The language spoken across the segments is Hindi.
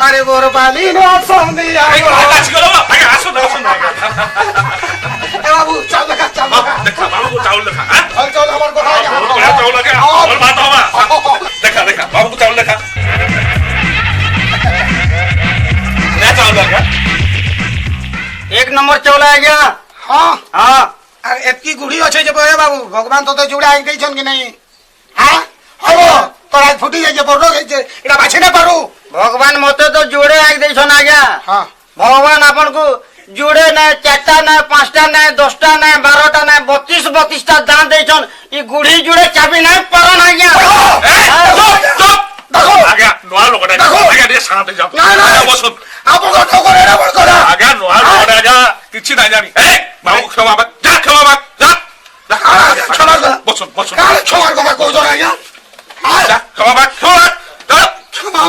अरे गोरबाली नो सौंदिया बाबू चल देखा चल देखा बाबू को चावल देखा चल चल हमार को चावल लगा और बात होगा देखा देखा बाबू को चावल देखा नया चावल लगा एक नंबर चौला है क्या? हाँ हाँ अरे एतकी गुड़ी अच्छे जब है बाबू भगवान तो जुड़ा आई गई छन कि नहीं हाँ हेलो तोरा फुटी जाए बड़ो गई छे एटा बाछे ना पारू भगवान मते तो जोड़े आग दे छन आज्ञा हाँ भगवान अपन को जोड़े ना चारटा ना पांचटा ना 10टा ना 12टा ना 32टा दान दे छन ई गुड़ी जोड़े चाबी ना परन आज्ञा देखो आ गया नोआ लोग आ गया ये साथ जाओ ना ना बस आप को ठोकर एड़ा बड़ करा आ गया नोआ लोग आ गया किछि ना जानी ए बाबू क्षमा मत जा क्षमा मत जा क्षमा कर बस बस काले छोड़ को को जो आया जा क्षमा मत छोड़ क्षमा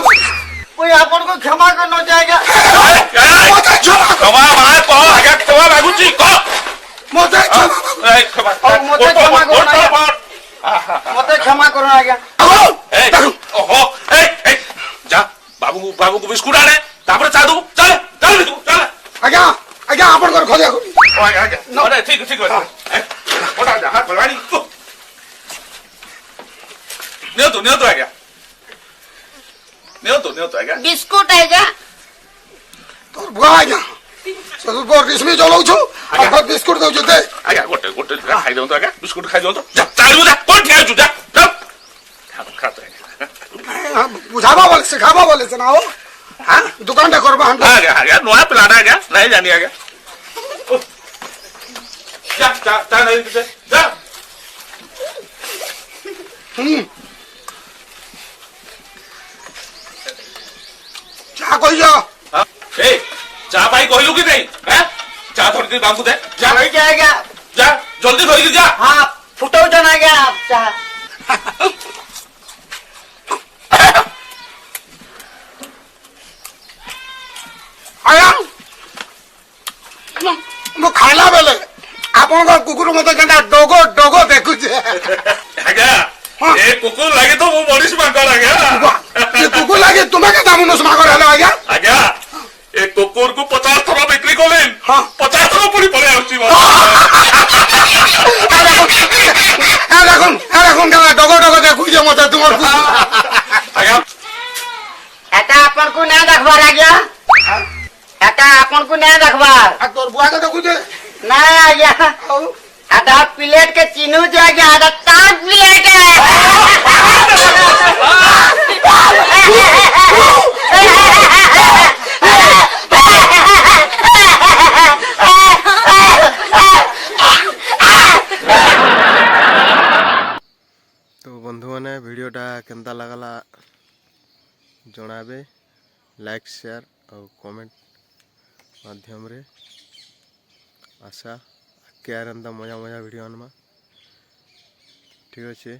कोई अपन को क्षमा करना चाहेगा मत क्षमा क्षमा माय को आ गया क्षमा बाबू जी को मत क्षमा ए क्षमा मते क्षमा करो आज्ञा ओहो ए जा बाबू को बिस्कुट आने तापर चा दू चल चल तू चल आज्ञा आज्ञा अपन को खोदिया को ओ आ गया अरे ठीक ठीक है ओटा जा हाथ भगवानी ने तो आ गया ने तो आ गया बिस्कुट है क्या? तोर बुआ आज्ञा सब बोर रिस्मी चलाउ छु अब बिस्कुट दउ जते आ गया गोटे खाई दो तो आ गया बिस्कुट खाई दो तो जा चालू जा कौन ठिया छु जा खा तो बुझावा वाले सिखावा वाले से ना हो हां दुकान टा करबा हम आ गया नोया प्लान आ गया नहीं जानी आ गया जा नहीं जा क्या कहियो ए चा भाई कहलु कि नहीं हैं चा थोड़ी देर बाबू दे जा नहीं जाएगा जा जल्दी धोई जा हाँ फुटो जना गया आप चाह आया मो खाइला बेले आपन को कुकुर मते केंटा डोगो डोगो देखु छे आज्ञा ए कुकुर लागे तो वो मनीष मांगर आ गया ये कुकुर लागे तुम्हें के दाम नस मागर हलो आया आज्ञा ए कुकुर को 50 थरा बिक्री कोलेन हां 50 थरा पड़ी पड़े आउची बा देखुन का डोगो डोगो देखु छे मते तुमर आज्ञा एटा अपन को ना देखबार आज्ञा एटा अपन को ना देखबार आ तोर बुआ के देखु छे ना आज्ञा एटा प्लेट के चिन्हू जाएगा एटा ताज प्लेट है तो बंधु मैंने वीडियोटा केनता लगला जनाबे लाइक शेयर और कमेंट माध्यम रे आशा क्या मजा मजा वीडियो आनमा ठीक अच्छे।